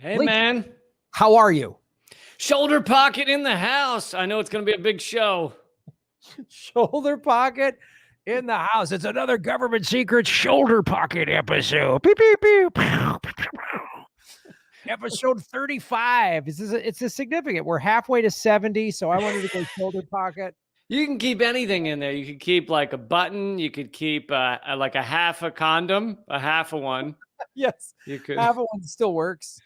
Hey, Blake, man. how are you? Shoulder pocket in the house. I know it's going to be a big show. Shoulder pocket in the house. It's another government secret shoulder pocket episode. Beep, beep, beep. Episode 35. It's a significant. We're halfway to 70, so I wanted to go shoulder pocket. You can keep anything in there. You could keep like a button. You could keep like a half a condom, a half of one. Yes, You could. half of one still works.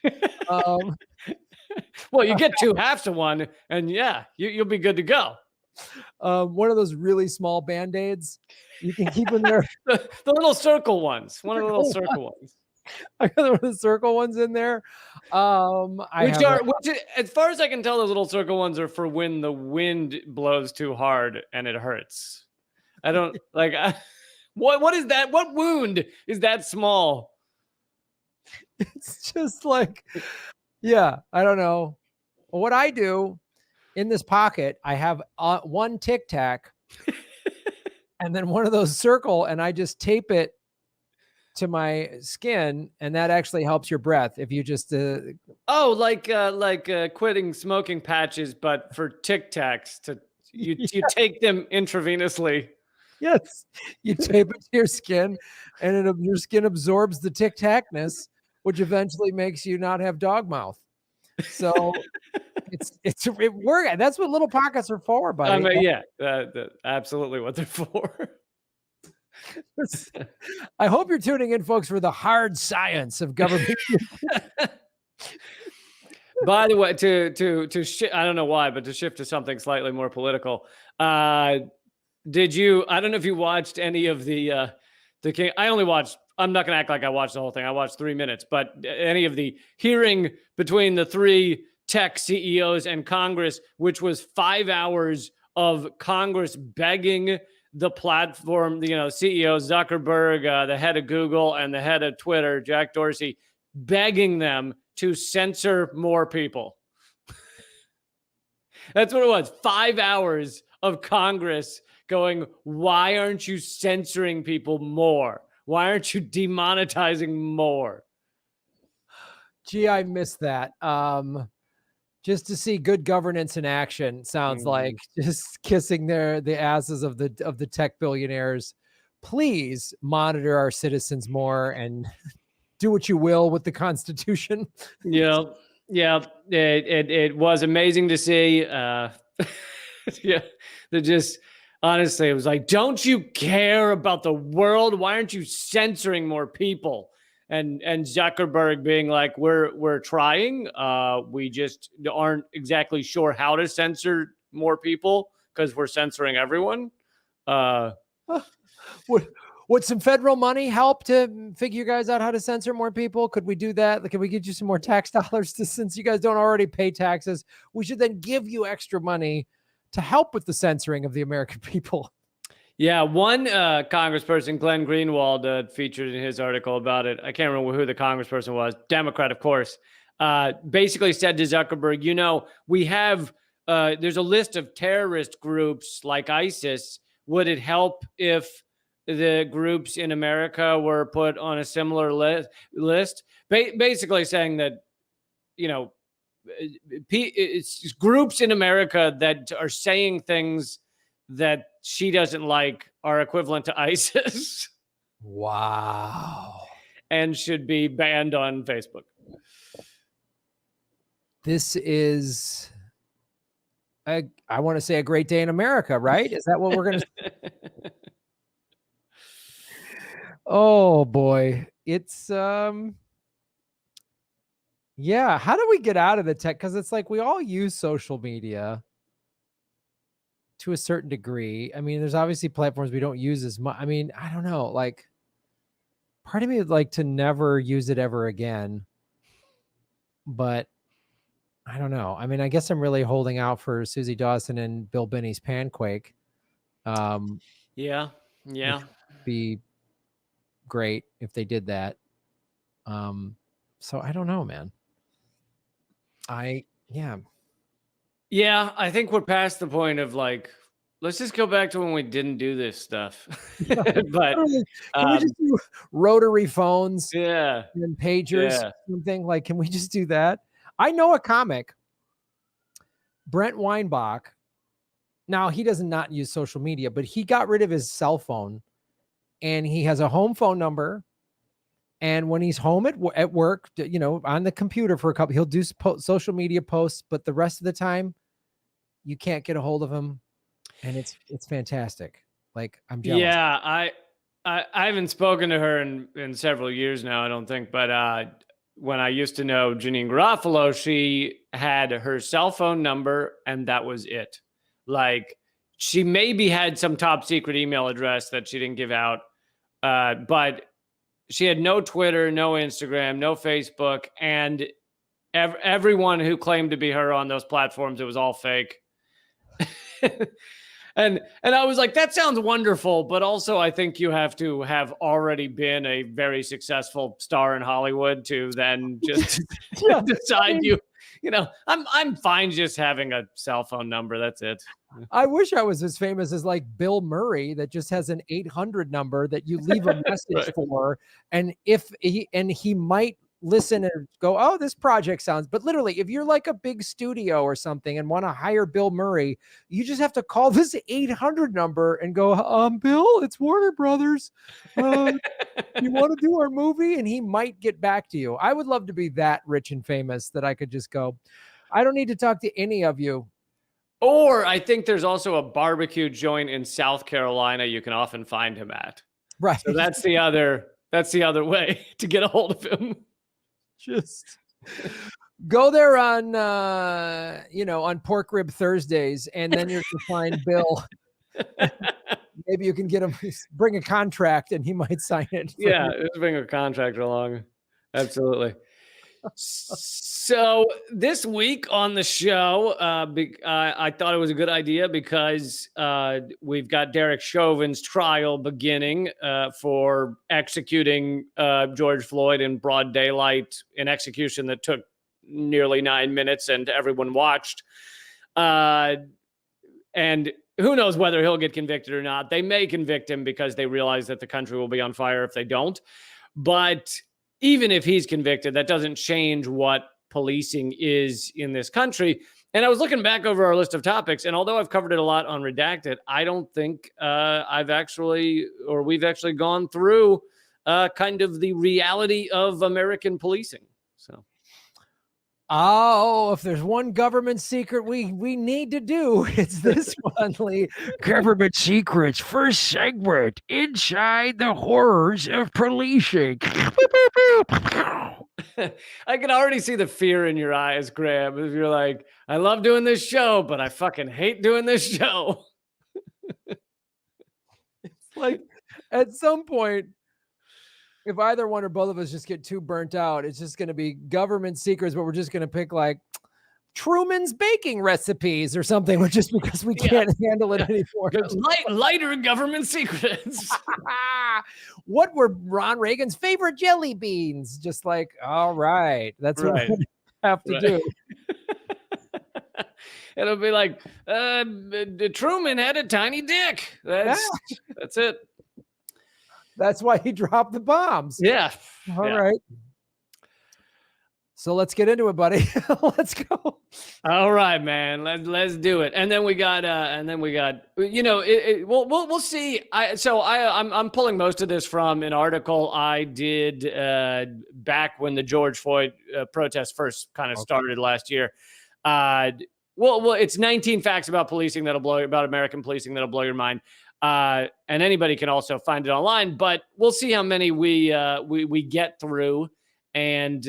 Well, you get two halves of one, and yeah, you'll be good to go. One of those really small Band-Aids. You can keep in there. The little circle ones. One of the little circle ones. I got one of the circle ones in there. Which, as far as I can tell, those little circle ones are for when the wind blows too hard and it hurts. I don't like. What is that? What wound is that small? It's just like, yeah, I don't know. What I do in this pocket, I have one Tic Tac and then one of those circle, and I just tape it to my skin, and that actually helps your breath if you just like quitting smoking patches, but for Tic Tacs you take them intravenously. Yes, you tape it to your skin, and your skin absorbs the Tic Tacness, which eventually makes you not have dog mouth. So it works. That's what little pockets are for, buddy. I mean, yeah, absolutely what they're for. I hope you're tuning in, folks, for the hard science of government. By the way, I don't know why, but to shift to something slightly more political. Did you? I don't know if you watched any of the King. I only watched. I'm not going to act like I watched the whole thing. I watched 3 minutes, but any of the hearing between the three tech CEOs and Congress, which was 5 hours of Congress begging the platform, CEO Zuckerberg, the head of Google, and the head of Twitter, Jack Dorsey, begging them to censor more people. That's what it was. 5 hours of Congress going, why aren't you censoring people more? Why aren't you demonetizing more? Gee, I missed that. Just to see good governance in action sounds like just kissing the asses of the tech billionaires. Please monitor our citizens more and do what you will with the Constitution. Yeah. It was amazing to see. Yeah, they're just honestly, it was like, don't you care about the world? Why aren't you censoring more people? And Zuckerberg being like, we're trying. We just aren't exactly sure how to censor more people because we're censoring everyone. Would some federal money help to figure you guys out how to censor more people? Could we do that? Could we get you some more tax dollars since you guys don't already pay taxes? We should then give you extra money to help with the censoring of the American people. Yeah, one congressperson, Glenn Greenwald, featured in his article about it. I can't remember who the congressperson was, Democrat, of course, basically said to Zuckerberg, we have, there's a list of terrorist groups like ISIS. Would it help if the groups in America were put on a similar list? Basically saying that, it's groups in America that are saying things that she doesn't like are equivalent to ISIS. Wow. And should be banned on Facebook. This is, I want to say, a great day in America, right? Is that what we're going to Oh boy. It's yeah, how do we get out of the tech? Because it's like we all use social media to a certain degree. I mean, there's obviously platforms we don't use as much. I mean, I don't know. Like, part of me would like to never use it ever again. But I don't know. I mean, I guess I'm really holding out for Susie Dawson and Bill Binney's Panquake. Yeah. Be great if they did that. So I don't know, man. Yeah, I think we're past the point of like let's just go back to when we didn't do this stuff. But Literally, can we um, just do rotary phones yeah, and pagers, yeah. something like? Can we just do that? I know a comic, Brent Weinbach. Now he does not use social media, but he got rid of his cell phone, and he has a home phone number. And when he's home at work, on the computer for a couple, he'll do social media posts, but the rest of the time, you can't get a hold of him, and it's fantastic. Like, I'm jealous. Yeah, I haven't spoken to her in several years now, I don't think. But when I used to know Janine Garofalo, she had her cell phone number, and that was it. Like, she maybe had some top secret email address that she didn't give out, but she had no Twitter, no Instagram, no Facebook, and everyone who claimed to be her on those platforms, it was all fake. And I was like, that sounds wonderful, but also I think you have to have already been a very successful star in Hollywood to then just Yeah, decide I'm fine just having a cell phone number. That's it. I wish I was as famous as like Bill Murray, that just has an 800 number that you leave a message Right. for, and he might listen and go, "Oh, this project sounds." But literally, if you're like a big studio or something and want to hire Bill Murray, you just have to call this 800 number and go, Bill, it's Warner Brothers. You want to do our movie?" And he might get back to you. I would love to be that rich and famous that I could just go, "I don't need to talk to any of you." Or I think there's also a barbecue joint in South Carolina you can often find him at. Right. So that's the other way to get a hold of him. Just go there on Pork Rib Thursdays, and then you're going to find Bill. Maybe you can get him, bring a contract, and he might sign it. Yeah, let's bring a contractor along. Absolutely. So this week on the show, I thought it was a good idea because we've got Derek Chauvin's trial beginning for executing George Floyd in broad daylight, an execution that took nearly 9 minutes and everyone watched. And who knows whether he'll get convicted or not. They may convict him because they realize that the country will be on fire if they don't. But even if he's convicted, that doesn't change what policing is in this country. And I was looking back over our list of topics, and although I've covered it a lot on Redacted, I don't think we've actually gone through kind of the reality of American policing. So, if there's one government secret we need to do, it's this one, Lee. Government secrets, first segment, inside the horrors of policing. I can already see the fear in your eyes, Graham, if you're like, I love doing this show, but I fucking hate doing this show. It's like, at some point, if either one or both of us just get too burnt out, it's just going to be government secrets, but we're just going to pick like Truman's baking recipes or something, just because we can't handle it anymore. Lighter government secrets. What were Ron Reagan's favorite jelly beans? Just like, all right, that's what we have to do. It'll be like, Truman had a tiny dick. That's it. That's why he dropped the bombs. Yeah. All right. So let's get into it, buddy. Let's go. All right, man. Let's do it. And then we got we'll see. I'm pulling most of this from an article I did back when the George Floyd protests first kind of started last year. It's 19 facts about policing about American policing that'll blow your mind. And anybody can also find it online, but we'll see how many we get through. And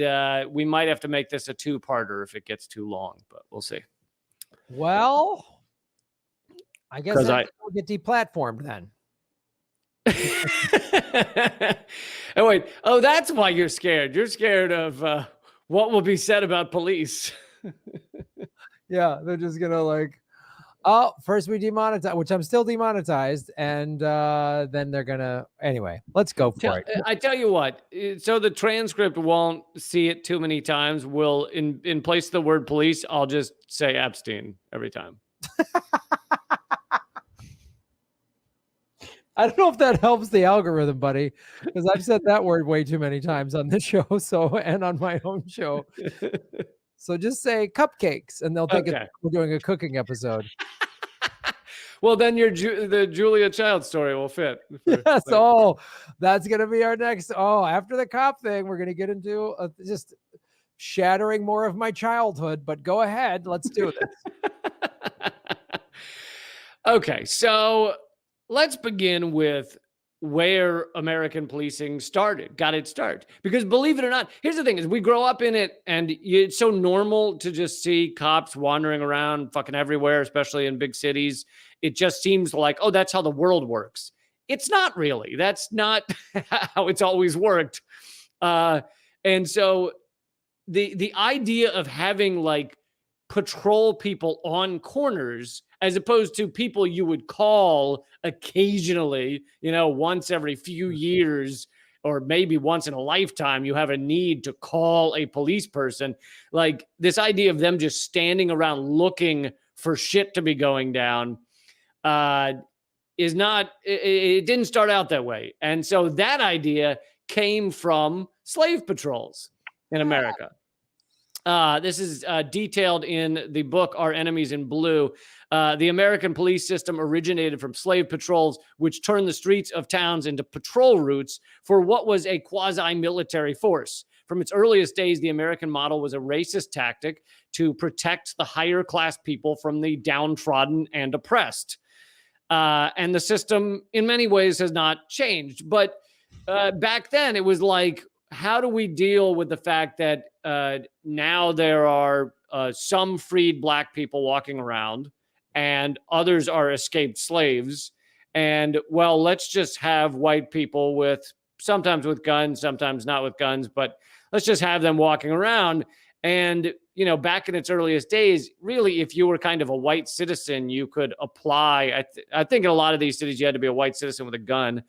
we might have to make this a two-parter if it gets too long, but we'll see. Well, I guess we'll get deplatformed then. Oh, wait. Oh, that's why you're scared. You're scared of what will be said about police. Yeah, they're just going to first we demonetize, which I'm still demonetized, and then they're gonna anyway. Let's go for it. I tell you what. So the transcript won't see it too many times. We'll in place of the word police, I'll just say Epstein every time. I don't know if that helps the algorithm, buddy, because I've said that word way too many times on this show. So, and on my own show. So just say cupcakes, and they'll think Okay. we're doing a cooking episode. Well, then the Julia Child story will fit. Yes. Oh, that's gonna be our next. Oh, after the cop thing, we're gonna get into just shattering more of my childhood. But go ahead, let's do this. Okay, so let's begin with where American policing got its start. Because believe it or not, here's the thing: is we grow up in it, and it's so normal to just see cops wandering around fucking everywhere, especially in big cities. It just seems like, oh, that's how the world works. It's not really. That's not how it's always worked. And so the idea of having like patrol people on corners as opposed to people you would call occasionally, once every few years or maybe once in a lifetime, you have a need to call a police person. Like this idea of them just standing around looking for shit to be going down is not, it didn't start out that way. And so that idea came from slave patrols in America. This is detailed in the book Our Enemies in Blue. The American police system originated from slave patrols, which turned the streets of towns into patrol routes for what was a quasi-military force. From its earliest days, the American model was a racist tactic to protect the higher class people from the downtrodden and oppressed. And the system, in many ways, has not changed. But back then, it was like, how do we deal with the fact that now there are some freed Black people walking around and others are escaped slaves? And, well, let's just have white people sometimes with guns, sometimes not with guns, but let's just have them walking around. And, back in its earliest days, really, if you were kind of a white citizen, you could apply. I think in a lot of these cities, you had to be a white citizen with a gun.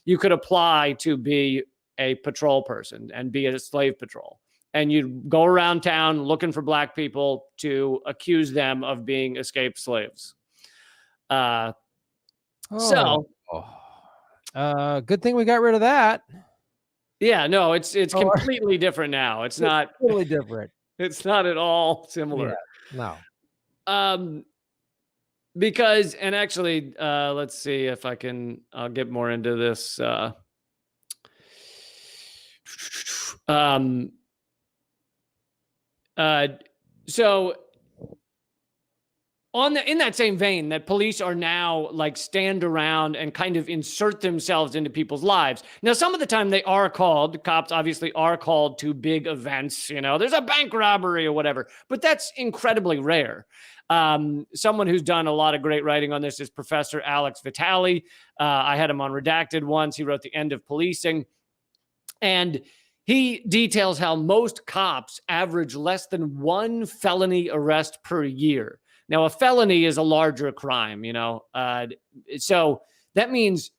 You could apply to be a patrol person and be a slave patrol. And you'd go around town looking for Black people to accuse them of being escaped slaves. Good thing we got rid of that. Yeah, no, it's completely different now. It's not totally different. It's not at all similar. Yeah, no. Because, and actually, let's see if I'll get more into this. So in that same vein, that police are now like stand around and kind of insert themselves into people's lives. Now, some of the time cops obviously are called to big events, there's a bank robbery or whatever, but that's incredibly rare. Someone who's done a lot of great writing on this is Professor Alex Vitale. I had him on Redacted once. He wrote The End of Policing. And he details how most cops average less than one felony arrest per year. Now, a felony is a larger crime, so that means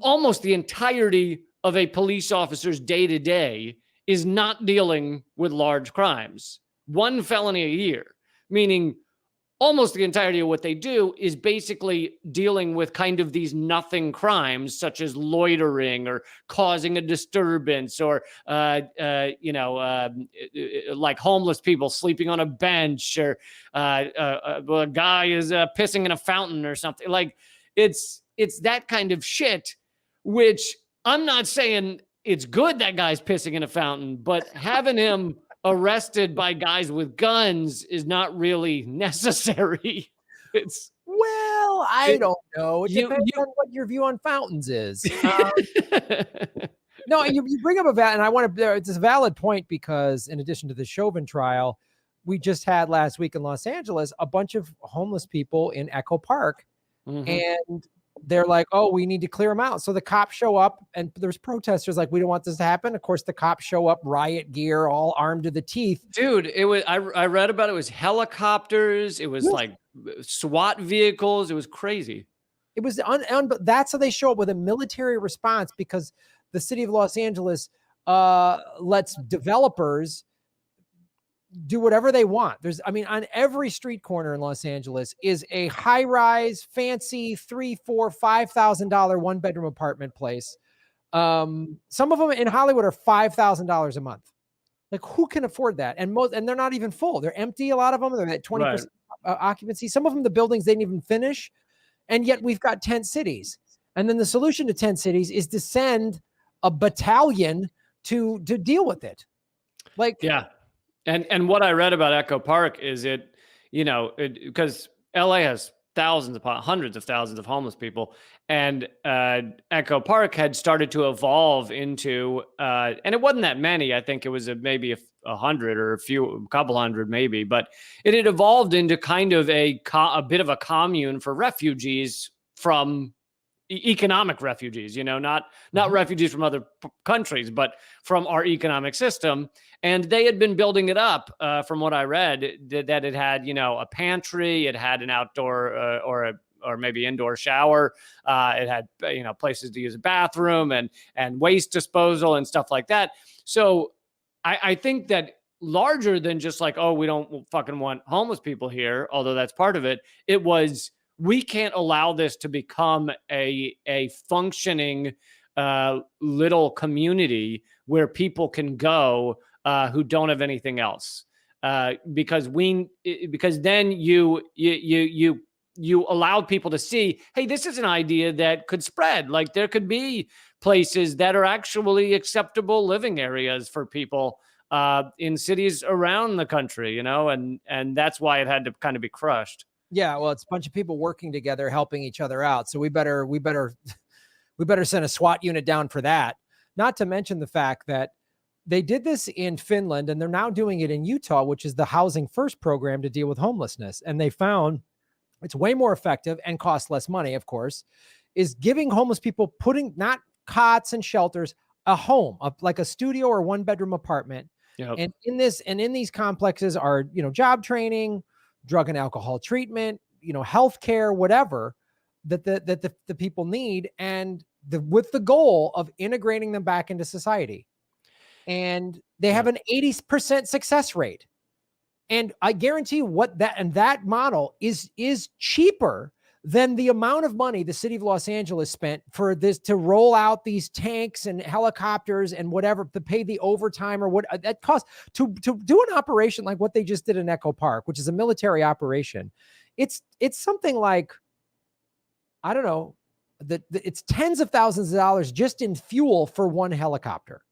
almost the entirety of a police officer's day-to-day is not dealing with large crimes. One felony a year, meaning almost the entirety of what they do is basically dealing with kind of these nothing crimes, such as loitering or causing a disturbance or, like homeless people sleeping on a bench or a guy is pissing in a fountain or something. Like it's that kind of shit, which I'm not saying it's good that guy's pissing in a fountain, but having him arrested by guys with guns is not really necessary. I don't know. It depends on what your view on fountains is. No, you bring up it's a valid point, because in addition to the Chauvin trial, we just had last week in Los Angeles a bunch of homeless people in Echo Park, and they're like, oh, we need to clear them out. So the cops show up, and there's protesters like, we don't want this to happen. Of course, the cops show up, riot gear, all armed to the teeth. Dude, it was, I read about it. It was helicopters. It was like SWAT vehicles. It was crazy. It was but that's how they show up, with a military response, because the city of Los Angeles lets developers do whatever they want. I mean, on every street corner in Los Angeles is a high-rise, fancy $3, $4, $5,000 one-bedroom apartment place. Some of them in Hollywood are $5,000 a month. Like, who can afford that? And they're not even full. They're empty. A lot of them, they're at 20% occupancy. Some of them, the buildings they didn't even finish. And yet we've got tent cities. And then the solution to tent cities is to send a battalion to deal with it. Like, yeah. And what I read about Echo Park is because LA has hundreds of thousands of homeless people, and Echo Park had started to evolve into, and it wasn't that many. I think it was maybe 100 or a couple hundred maybe, but it had evolved into kind of a bit of a commune for refugees from economic refugees, not refugees from other countries, but from our economic system. And they had been building it up, from what I read, that it had, a pantry, it had an outdoor or maybe indoor shower, it had, places to use a bathroom and waste disposal and stuff like that. So I think that larger than just like, oh, we don't fucking want homeless people here, although that's part of it, it was, we can't allow this to become a functioning little community where people can go who don't have anything else, because then you allowed people to see, hey, this is an idea that could spread. Like, there could be places that are actually acceptable living areas for people in cities around the country, and that's why it had to kind of be crushed. Yeah, well, it's a bunch of people working together, helping each other out. So we better send a SWAT unit down for that. Not to mention the fact that they did this in Finland, and they're now doing it in Utah, which is the Housing First program to deal with homelessness. And they found it's way more effective and costs less money, of course, is giving homeless people, putting not cots and shelters, a home, like a studio or one-bedroom apartment. Yep. And in these complexes are, job training, drug and alcohol treatment, healthcare, whatever that the people need, and with the goal of integrating them back into society. And they have an 80% success rate. And I guarantee you that model is cheaper than the amount of money the city of Los Angeles spent for this, to roll out these tanks and helicopters and whatever, to pay the overtime or what that costs to do an operation like what they just did in Echo Park, which is a military operation. It's something like, I don't know, it's tens of thousands of dollars just in fuel for one helicopter.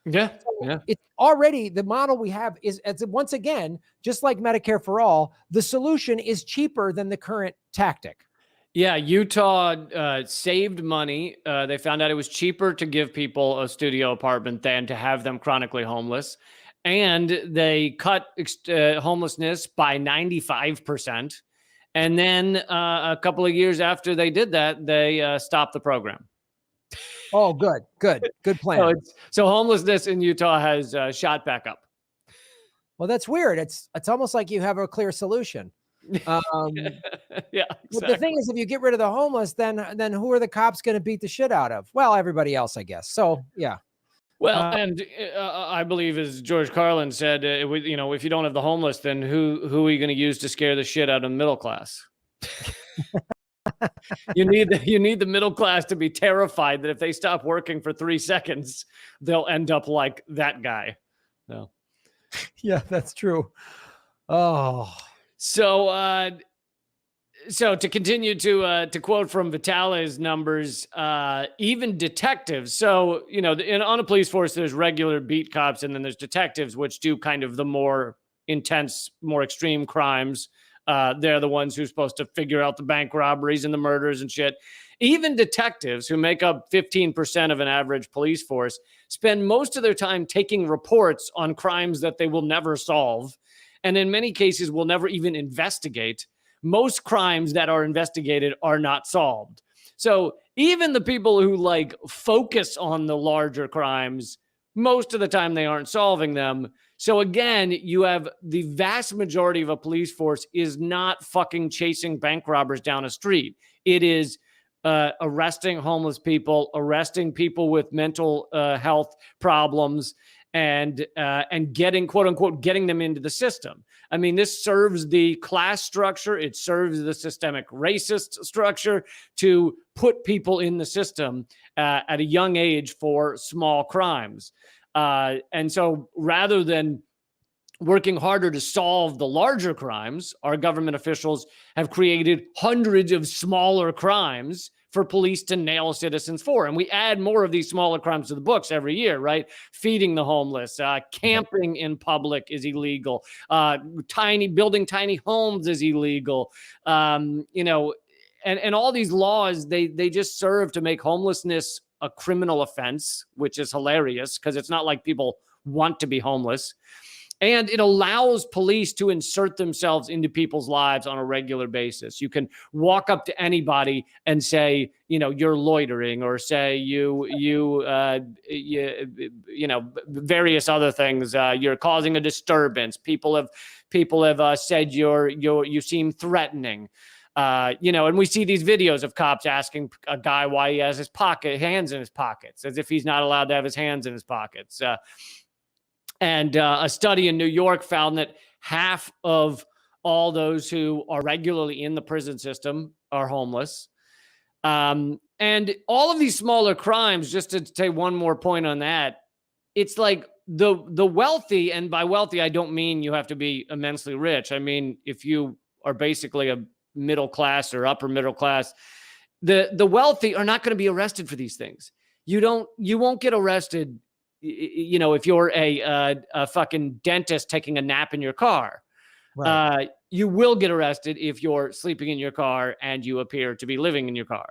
Yeah. So yeah. It's already, the model we have is, once again, just like Medicare for all, the solution is cheaper than the current tactic. Yeah, Utah saved money. They found out it was cheaper to give people a studio apartment than to have them chronically homeless. And they cut homelessness by 95%. And then a couple of years after they did that, they stopped the program. Oh, good plan. So homelessness in Utah has shot back up. Well, that's weird. It's almost like you have a clear solution. Yeah, exactly. But the thing is, if you get rid of the homeless, then who are the cops going to beat the shit out of? Well, everybody else, I guess. So yeah. Well, and I believe, as George Carlin said, if you don't have the homeless, then who are you going to use to scare the shit out of the middle class? You need the middle class to be terrified that if they stop working for 3 seconds, they'll end up like that guy. No. Yeah, that's true. Oh. So to continue to quote from Vitale's numbers, even detectives. So, on a police force, there's regular beat cops, and then there's detectives, which do kind of the more intense, more extreme crimes. They're the ones who are supposed to figure out the bank robberies and the murders and shit. Even detectives, who make up 15% of an average police force, spend most of their time taking reports on crimes that they will never solve, and in many cases will never even investigate. Most crimes that are investigated are not solved. So even the people who focus on the larger crimes, most of the time they aren't solving them. So again, you have the vast majority of a police force is not fucking chasing bank robbers down a street. It is arresting homeless people, arresting people with mental health problems, and getting, quote unquote, getting them into the system. I mean, this serves the class structure. It serves the systemic racist structure to put people in the system at a young age for small crimes. And so rather than working harder to solve the larger crimes, our government officials have created hundreds of smaller crimes for police to nail citizens for. And we add more of these smaller crimes to the books every year, right? Feeding the homeless, camping in public is illegal, building tiny homes is illegal, and all these laws, they just serve to make homelessness a criminal offense, which is hilarious because it's not like people want to be homeless. And it allows police to insert themselves into people's lives on a regular basis. You can walk up to anybody and say, you're loitering, or say various other things. You're causing a disturbance. People have said you seem threatening. And we see these videos of cops asking a guy why he has his hands in his pockets, as if he's not allowed to have his hands in his pockets. And a study in New York found that half of all those who are regularly in the prison system are homeless. And all of these smaller crimes, just to say one more point on that, it's like the wealthy, and by wealthy, I don't mean you have to be immensely rich. I mean, if you are basically a middle class or upper middle class, the wealthy are not going to be arrested for these things. You won't get arrested if you're a fucking dentist taking a nap in your car. Right. You will get arrested if you're sleeping in your car and you appear to be living in your car.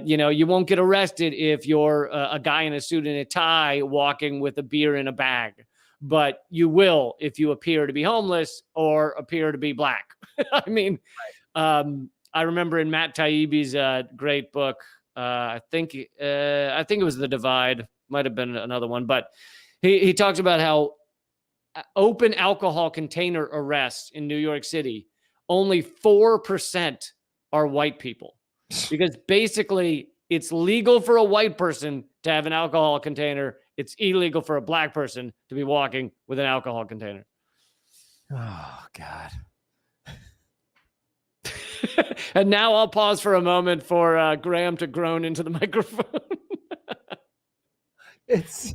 You won't get arrested if you're a guy in a suit and a tie walking with a beer in a bag, but you will if you appear to be homeless or appear to be black. I mean, right. I remember in Matt Taibbi's great book, I think it was The Divide. Might have been another one, but he talks about how open alcohol container arrests in New York City, only 4% are white people, because basically it's legal for a white person to have an alcohol container. It's illegal for a black person to be walking with an alcohol container. Oh, God. And now I'll pause for a moment for Graham to groan into the microphone. It's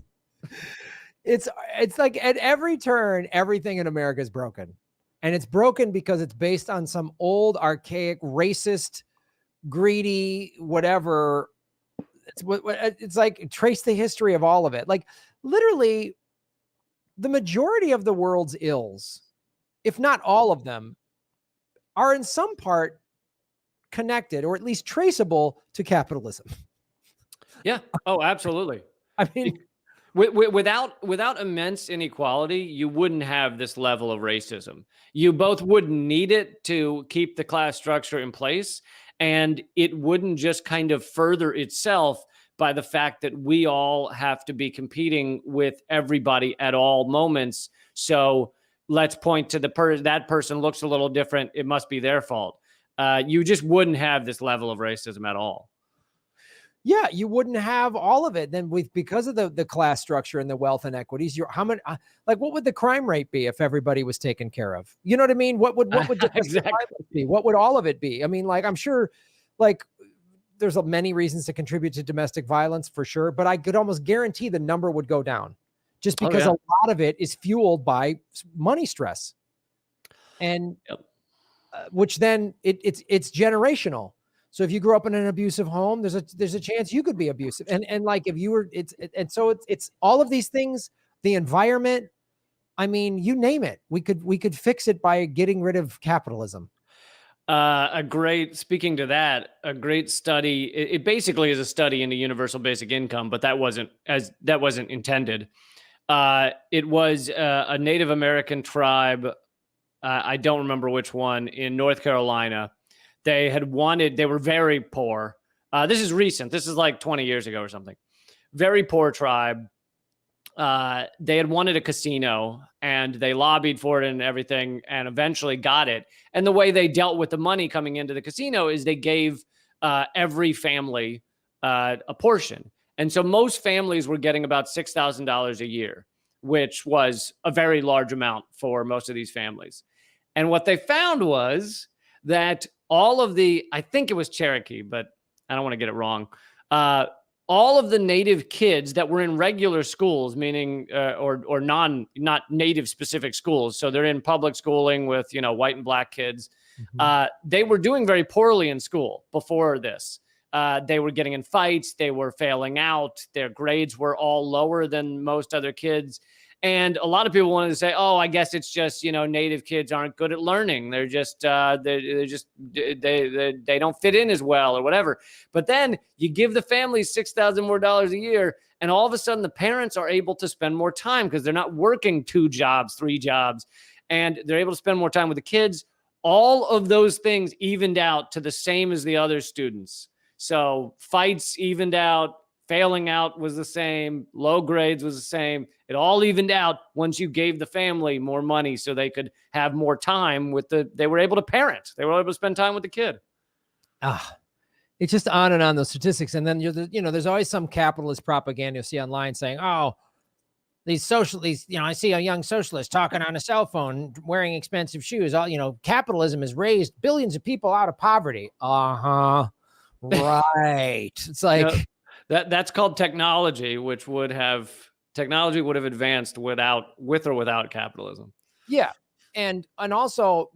like at every turn, everything in America is broken, and it's broken because it's based on some old, archaic, racist, greedy, whatever. It's like trace the history of all of it. Like literally the majority of the world's ills, if not all of them, are in some part connected or at least traceable to capitalism. Yeah. Oh, absolutely. I mean, without immense inequality, you wouldn't have this level of racism. You both wouldn't need it to keep the class structure in place, and it wouldn't just kind of further itself by the fact that we all have to be competing with everybody at all moments. So let's point to that person looks a little different. It must be their fault. You just wouldn't have this level of racism at all. Yeah, you wouldn't have all of it then because of the class structure and the wealth inequities. What would the crime rate be if everybody was taken care of? You know what I mean? What would exactly be? What would all of it be? I mean, like, I'm sure, like, there's many reasons to contribute to domestic violence for sure, but I could almost guarantee the number would go down just because a lot of it is fueled by money stress, and which then it's generational. So if you grew up in an abusive home, there's a chance you could be abusive. And like if you were, so it's all of these things, the environment. I mean, you name it. We could fix it by getting rid of capitalism. Speaking to that, a great study. It basically is a study into universal basic income, but that wasn't intended. It was a Native American tribe. I don't remember which one, in North Carolina. They were very poor. This is recent. This is like 20 years ago or something. Very poor tribe. They had wanted a casino, and they lobbied for it and everything, and eventually got it. And the way they dealt with the money coming into the casino is they gave every family a portion. And so most families were getting about $6,000 a year. which was a very large amount for most of these families. And what they found was that all of the, I think it was Cherokee, but I don't want to get it wrong. All of the native kids that were in regular schools, meaning or not native specific schools, so they're in public schooling with white and black kids. They were doing very poorly in school before this. They were getting in fights. They were failing out. Their grades were all lower than most other kids. And a lot of people wanted to say, "Oh, I guess it's just native kids aren't good at learning. They're just they don't fit in as well or whatever." But then you give the families $6,000 more a year, and all of a sudden the parents are able to spend more time because they're not working 2 jobs, 3 jobs, and they're able to spend more time with the kids. All of those things evened out to the same as the other students. So fights evened out. Failing out was the same. Low grades was the same. It all evened out once you gave the family more money so they could have more time they were able to parent. They were able to spend time with the kid. It's just on and on those statistics. And then, there's always some capitalist propaganda you'll see online saying, "Oh, these socialists, I see a young socialist talking on a cell phone, wearing expensive shoes. Capitalism has raised billions of people out of poverty." Right. It's like, that's called technology, technology would have advanced with or without capitalism. Yeah. And also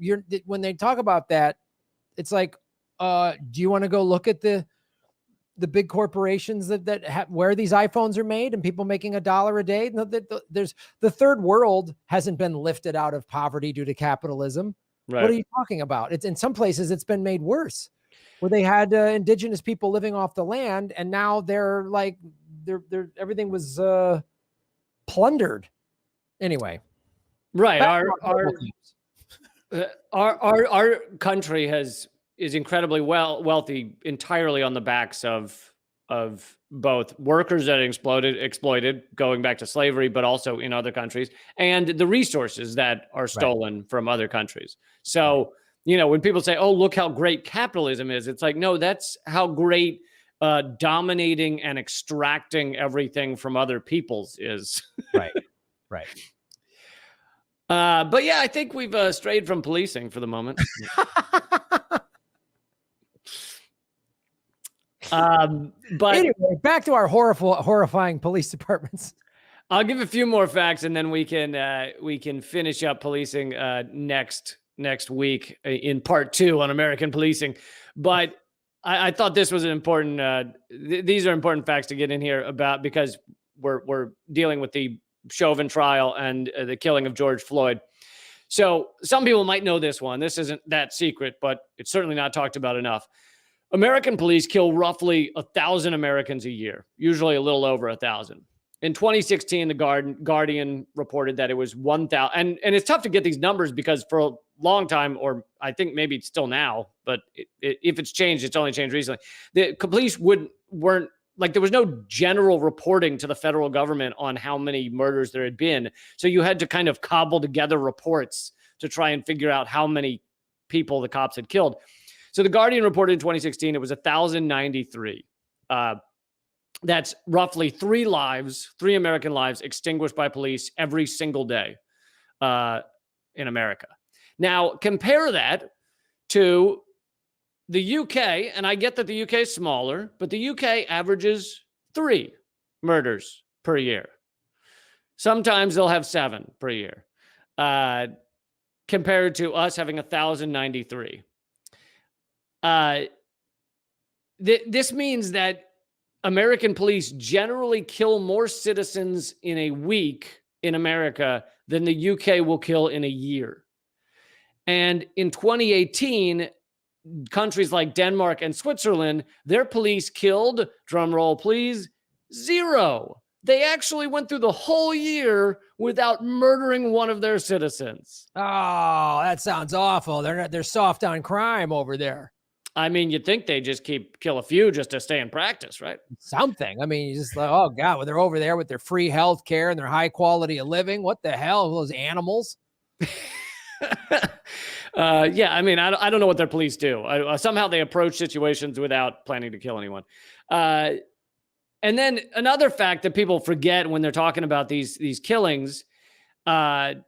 when they talk about that, it's like, do you want to go look at the big corporations where these iPhones are made and people making $1 a day? No, there's the third world hasn't been lifted out of poverty due to capitalism. Right. What are you talking about? It's in some places it's been made worse, where they had indigenous people living off the land, and now they're like everything was plundered. Anyway, right. Our country is incredibly wealthy entirely on the backs of both workers that exploited going back to slavery, but also in other countries, and the resources that are stolen from other countries. So, when people say, "Oh, look how great capitalism is," it's like, no, that's how great dominating and extracting everything from other peoples is. Right. But yeah, I think we've strayed from policing for the moment. But anyway, back to our horrifying police departments. I'll give a few more facts, and then we can finish up policing next week in part 2 on American policing. But I thought this was an important. These are important facts to get in here about, because we're dealing with the Chauvin trial and the killing of George Floyd. So some people might know this one. This isn't that secret, but it's certainly not talked about enough. American police kill roughly 1,000 Americans a year, usually a little over 1,000. In 2016, the Guardian reported that it was 1,000. And it's tough to get these numbers because for a long time, or I think maybe it's still now, but if it's changed, it's only changed recently. The police weren't like, there was no general reporting to the federal government on how many murders there had been. So you had to kind of cobble together reports to try and figure out how many people the cops had killed. So the Guardian reported in 2016, it was 1,093. That's roughly 3 American lives extinguished by police every single day in America. Now, compare that to the UK, and I get that the UK is smaller, but the UK averages 3 murders per year. Sometimes they'll have 7 per year, compared to us having 1,093. This means that American police generally kill more citizens in a week in America than the UK will kill in a year. And in 2018, countries like Denmark and Switzerland, their police killed, drum roll please, 0. They actually went through the whole year without murdering one of their citizens. Oh, that sounds awful. They're soft on crime over there. I mean, you'd think they just kill a few just to stay in practice, right? Something. I mean, you just like, oh God, well, they're over there with their free health care and their high quality of living. What the hell, those animals? Yeah, I mean, I don't know what their police do. Somehow they approach situations without planning to kill anyone. And then another fact that people forget when they're talking about these killings, and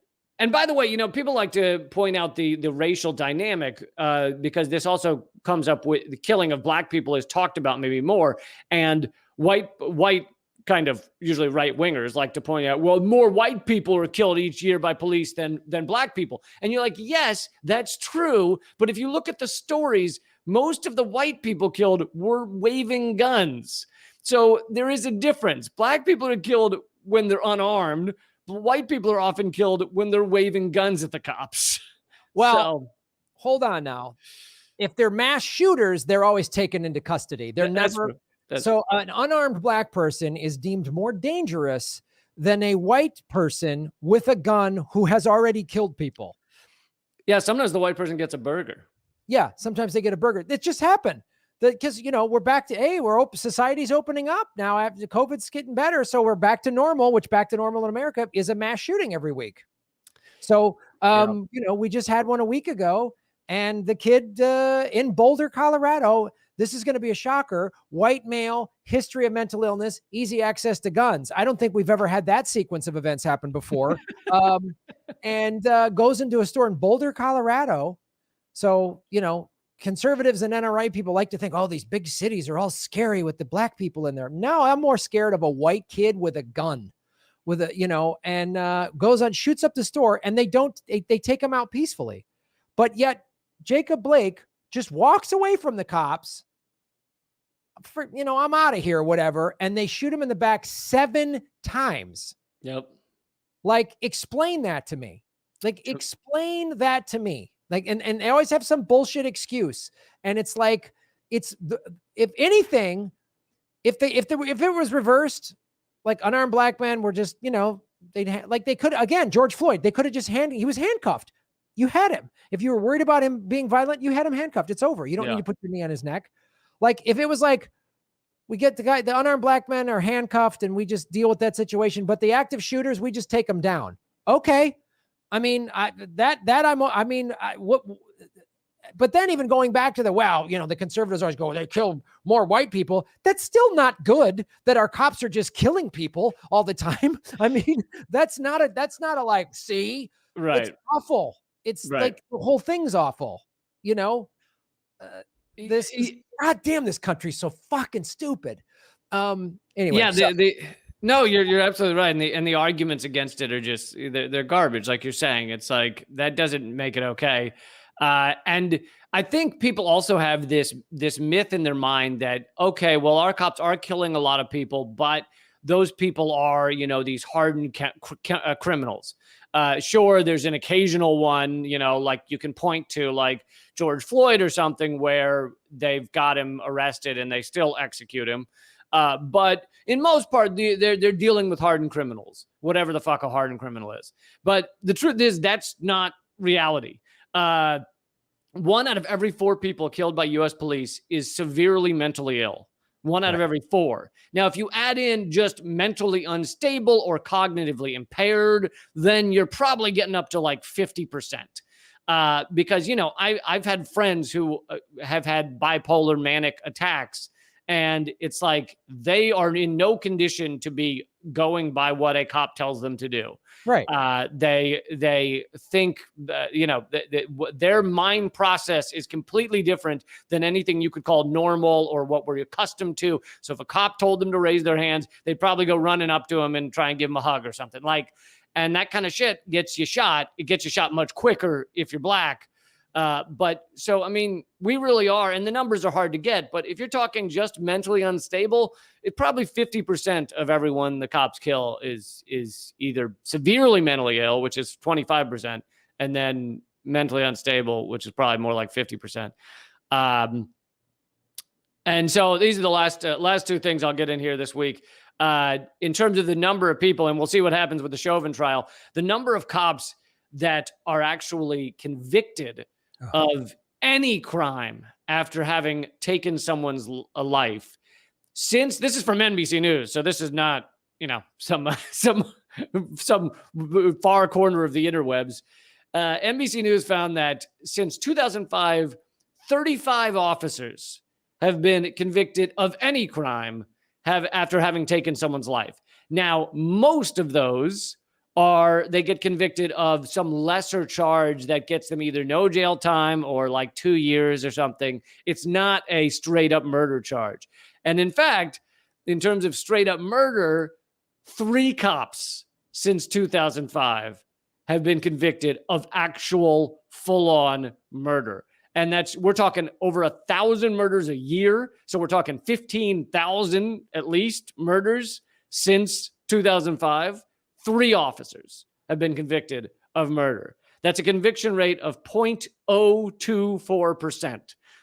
by the way, people like to point out the racial dynamic because this also comes up with the killing of black people is talked about maybe more, and white kind of usually right wingers like to point out, well, more white people are killed each year by police than black people, and you're like, yes, that's true, but if you look at the stories, most of the white people killed were waving guns. So there is a difference. Black people are killed when they're unarmed. White people are often killed when they're waving guns at the cops. Well, hold on now. If they're mass shooters, they're always taken into custody. They're never. An unarmed black person is deemed more dangerous than a white person with a gun who has already killed people. Yeah, sometimes the white person gets a burger. Yeah, sometimes they get a burger. That just happened. Because we're back to society's opening up now after COVID's getting better, so we're back to normal. Which back to normal in America is a mass shooting every week. So we just had one a week ago, and the kid in Boulder, Colorado. This is going to be a shocker. White male, history of mental illness, easy access to guns. I don't think we've ever had that sequence of events happen before. And goes into a store in Boulder, Colorado. So conservatives and NRA people like to think, oh, these big cities are all scary with the black people in there. No, I'm more scared of a white kid with a gun, and goes on, shoots up the store, and they take him out peacefully. But yet Jacob Blake just walks away from the cops for, I'm out of here, whatever. And they shoot him in the back 7 times. Yep. Like, explain that to me. Explain that to me. Like, and they always have some bullshit excuse. And it's like, if anything, if it was reversed, like unarmed black men were just, they could, again, George Floyd, they could have just he was handcuffed. You had him. If you were worried about him being violent, you had him handcuffed. It's over. You don't need to put your knee on his neck. Like, if it was like, we get the unarmed black men are handcuffed and we just deal with that situation, but the active shooters, we just take them down. Okay. I mean, but then even going back to the conservatives always go, they kill more white people. That's still not good that our cops are just killing people all the time. I mean, that's not a like, see, right. It's awful. It's right. Like the whole thing's awful. God damn, this country's so fucking stupid. Anyway. Yeah. No, you're absolutely right. And the arguments against it are just, they're garbage. Like you're saying, it's like, that doesn't make it okay. And I think people also have this myth in their mind that, okay, well, our cops are killing a lot of people, but those people are, these hardened criminals. Sure, there's an occasional one, like you can point to like George Floyd or something where they've got him arrested and they still execute him. But in most part, they're dealing with hardened criminals, whatever the fuck a hardened criminal is. But the truth is that's not reality. 1 out of every 4 people killed by U.S. police is severely mentally ill. 1 out of every 4. Now, if you add in just mentally unstable or cognitively impaired, then you're probably getting up to like 50%. Because, I've had friends who have had bipolar manic attacks, and it's like they are in no condition to be going by what a cop tells them to do. Right. They think that, their mind process is completely different than anything you could call normal or what we're accustomed to. So if a cop told them to raise their hands, they'd probably go running up to him and try and give him a hug or something. And that kind of shit gets you shot. It gets you shot much quicker if you're black. But so, I mean, we really are, and the numbers are hard to get, but if you're talking just mentally unstable, it probably 50% of everyone the cops kill is either severely mentally ill, which is 25%, and then mentally unstable, which is probably more like 50%. And so these are the last 2 things I'll get in here this week. In terms of the number of people, and we'll see what happens with the Chauvin trial, the number of cops that are actually convicted of any crime after having taken someone's life, since this is from NBC News, so this is not, some far corner of the interwebs. NBC News found that since 2005, 35 officers have been convicted of any crime after having taken someone's life. Now, most of those they get convicted of some lesser charge that gets them either no jail time or like 2 years or something. It's not a straight up murder charge. And in fact, in terms of straight up murder, 3 cops since 2005 have been convicted of actual full on murder. And we're talking over 1,000 murders a year. So we're talking 15,000 at least murders since 2005. 3 officers have been convicted of murder. That's a conviction rate of 0.024%.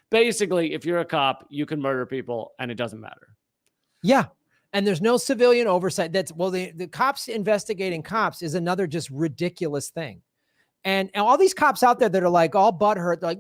Basically, if you're a cop, you can murder people and it doesn't matter. Yeah. And there's no civilian oversight. The cops investigating cops is another just ridiculous thing. And all these cops out there that are like all butthurt, like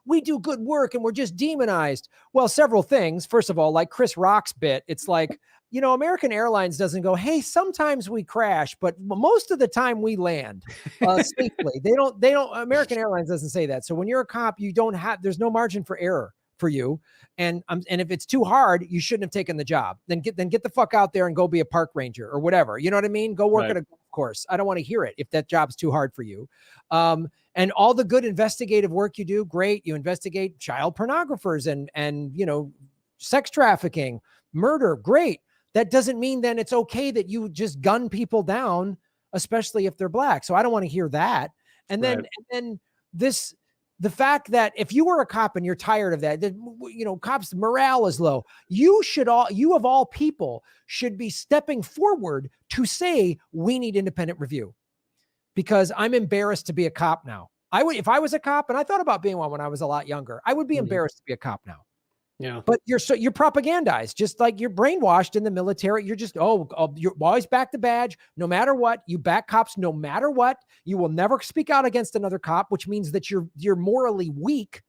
we do good work and we're just demonized. Well, several things. First of all, like Chris Rock's bit, it's like, American Airlines doesn't go, hey, sometimes we crash, but most of the time we land safely. They don't, American Airlines doesn't say that. So when you're a cop, there's no margin for error for you. And if it's too hard, you shouldn't have taken the job. Then get the fuck out there and go be a park ranger or whatever. You know what I mean? Go work at a golf course. I don't want to hear it if that job's too hard for you. And all the good investigative work you do, great. You investigate child pornographers and sex trafficking, murder, great. That doesn't mean then it's okay that you just gun people down, especially if they're black. So I don't want to hear that. And then the fact that if you were a cop and you're tired of that, cops' morale is low. You of all people should be stepping forward to say, we need independent review, because I'm embarrassed to be a cop now. If I was a cop, and I thought about being one when I was a lot younger, I would be embarrassed to be a cop now. Yeah. But you're propagandized, just like you're brainwashed in the military. You're just, you're always back the badge. No matter what, you back cops, no matter what. You will never speak out against another cop, which means that you're morally weak.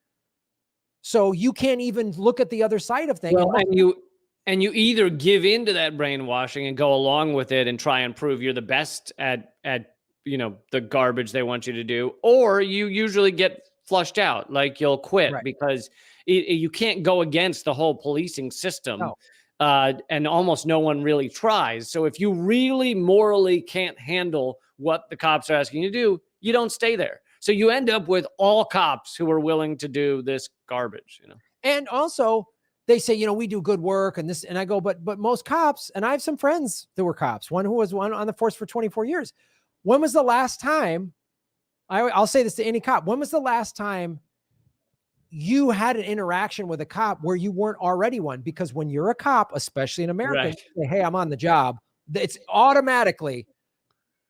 So you can't even look at the other side of things. Well, and you either give into that brainwashing and go along with it and try and prove you're the best at the garbage they want you to do, or you usually get flushed out, like you'll quit because you can't go against the whole policing system. No. And almost no one really tries. So if you really morally can't handle what the cops are asking you to do, you don't stay there. So you end up with all cops who are willing to do this garbage, And also they say, we do good work and this, and I go, but most cops, and I have some friends that were cops, one who was on the force for 24 years. When was the last time, I'll say this to any cop, when was the last time you had an interaction with a cop where you weren't already one? Because when you're a cop, especially in America, you say, hey, I'm on the job, it's automatically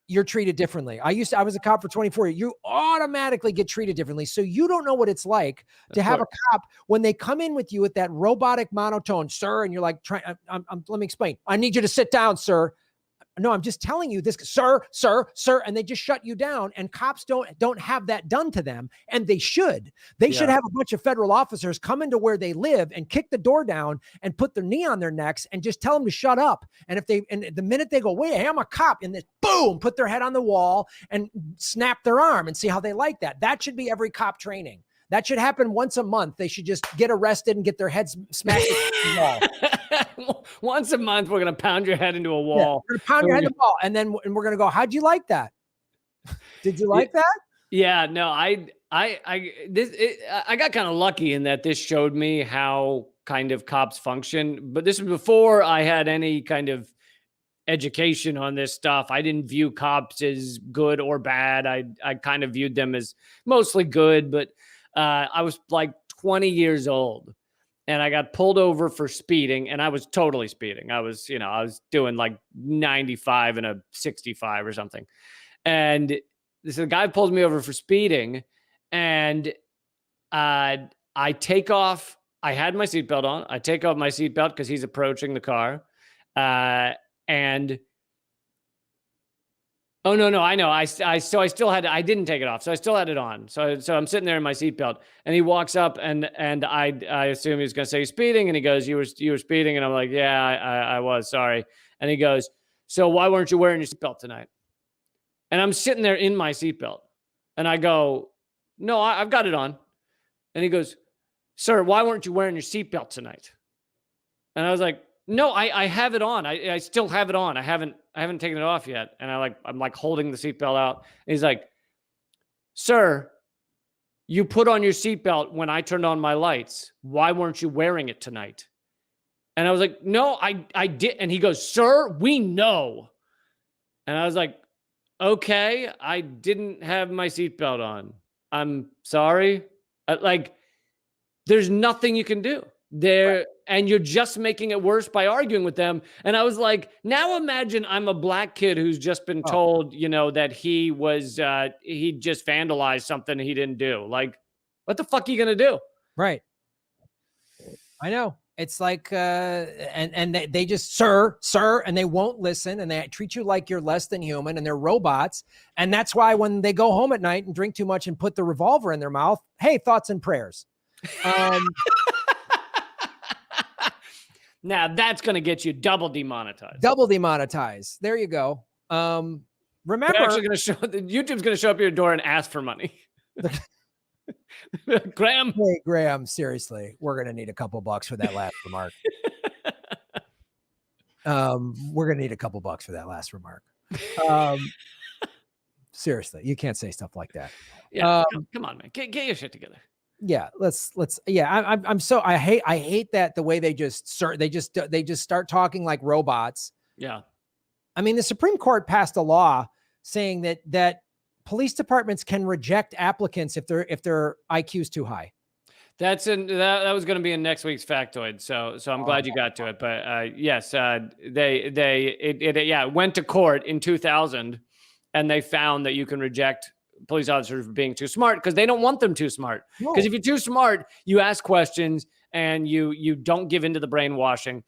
you're treated differently. I was a cop for 24 years. You automatically get treated differently. So you don't know what it's like to have a cop when they come in with you with that robotic monotone, sir. And you're like, let me explain. I need you to sit down, sir. No, I'm just telling you this, sir. And they just shut you down. And cops don't have that done to them. And they should. They should have a bunch of federal officers come into where they live and kick the door down and put their knee on their necks and just tell them to shut up. And the minute they go, wait, hey, I'm a cop, and this boom, put their head on the wall and snap their arm and see how they like that. That should be every cop training. That should happen once a month. They should just get arrested and get their heads smashed into the wall. Once a month, we're going to pound your head into a wall. We're going to pound your head into the wall. And then we're going to go, how'd you like that? Did you like that? Yeah, no, I got kind of lucky in that this showed me how kind of cops function. But this was before I had any kind of education on this stuff. I didn't view cops as good or bad. I kind of viewed them as mostly good, but I was like 20 years old and I got pulled over for speeding, and I was totally speeding. I was doing like 95 and a 65 or something. And this guy pulls me over for speeding, and I take off. I had my seatbelt on. I take off my seatbelt because he's approaching the car. And oh, no, I know. I still had, I didn't take it off. So I still had it on. So I'm sitting there in my seatbelt, and he walks up and I assume he's going to say speeding. And he goes, you were speeding. And I'm like, yeah, I was, sorry. And he goes, so why weren't you wearing your seatbelt tonight? And I'm sitting there in my seatbelt, and I go, no, I've got it on. And he goes, sir, why weren't you wearing your seatbelt tonight? And I was like, No, I have it on. I still have it on. I haven't taken it off yet. And I'm like holding the seatbelt out. And he's like, "Sir, you put on your seatbelt when I turned on my lights. Why weren't you wearing it tonight?" And I was like, "No, I did." And he goes, "Sir, we know." And I was like, "Okay, I didn't have my seatbelt on. I'm sorry." Like, there's nothing you can do there, and you're just making it worse by arguing with them. And I was like, now imagine I'm a black kid who's just been Oh, told, that he just vandalized something he didn't do. Like, what the fuck are you gonna do? right. I know. It's like, and they just, sir, and they won't listen, and they treat you like you're less than human, and they're robots. And that's why when they go home at night and drink too much and put the revolver in their mouth, hey, thoughts and prayers. Now that's gonna get you double demonetized. Double demonetized. There you go. They're Remember, actually gonna YouTube's gonna show up at your door and ask for money. Graham. hey, Graham, seriously, we're going to need a couple bucks for that last remark. We're going to need a couple bucks for that last remark. Seriously, you can't say stuff like that. Yeah, come on, man. Get your shit together. Yeah, let's. Yeah, I'm so I hate that the way they just start talking like robots. Yeah. I mean, the Supreme Court passed a law saying that police departments can reject applicants if their IQ is too high. That was going to be in next week's factoid. So I'm glad you got to it. But yes, it went to court in 2000, and they found that you can reject police officers for being too smart because they don't want them too smart. Because if you're too smart, you ask questions and you don't give into the brainwashing.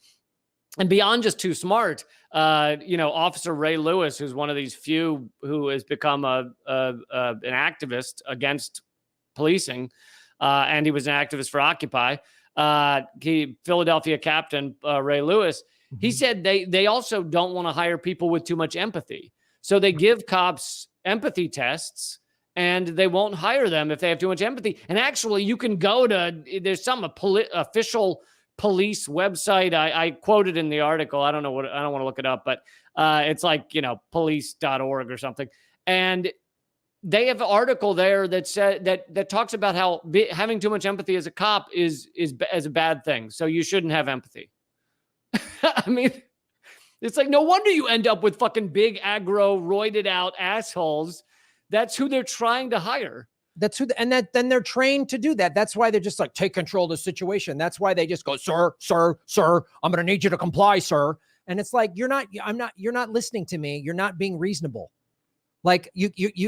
And beyond just too smart, Officer Ray Lewis, who's one of these few who has become an activist against policing, and he was an activist for Occupy. Philadelphia captain Ray Lewis, he said they also don't want to hire people with too much empathy. So they give cops empathy tests, and they won't hire them if they have too much empathy. And actually, you can go to there's some official police website. I quoted in the article. I don't want to look it up, but it's like, police.org or something. And they have an article there that said that talks about how having too much empathy as a cop is as a bad thing. So you shouldn't have empathy. I mean, it's like, no wonder you end up with fucking big aggro, roided out assholes. That's who they're trying to hire. That's who, then they're trained to do that. That's why they're just like, take control of the situation. That's why they just go, sir, I'm going to need you to comply, sir. And it's like, you're not listening to me. You're not being reasonable. Like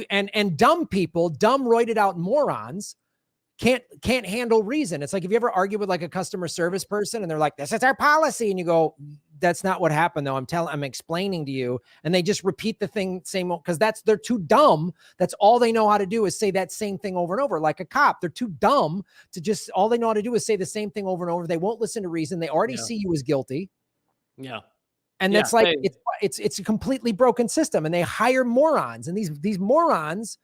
and dumb people, dumb roided out morons can't handle reason. It's like, if you ever argue with like a customer service person and they're like, this is our policy. And you go, that's not what happened though. I'm explaining to you. And they just repeat the thing, because they're too dumb. That's all they know how to do is say that same thing over and over. Like a cop, they're too dumb to all they know how to do is say the same thing over and over. They won't listen to reason. They already see you as guilty. Yeah. And that's it's a completely broken system, and they hire morons, and these morons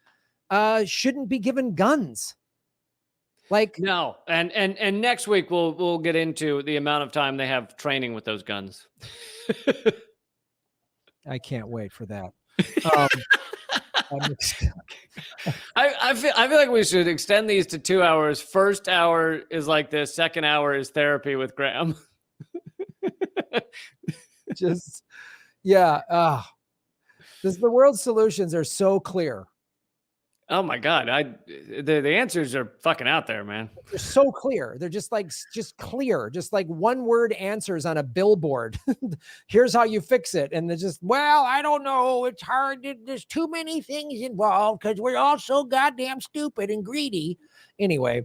shouldn't be given guns. Like, no. And next week we'll get into the amount of time they have training with those guns. I can't wait for that. I feel like we should extend these to 2 hours. First hour is like this. Second hour is therapy with Graham. Just, yeah. The world's solutions are so clear. Oh my God. The answers are fucking out there, man. They're so clear. They're just clear, just like one word answers on a billboard. Here's how you fix it. And they're just, well, I don't know. It's hard. There's too many things involved because we're all so goddamn stupid and greedy. Anyway,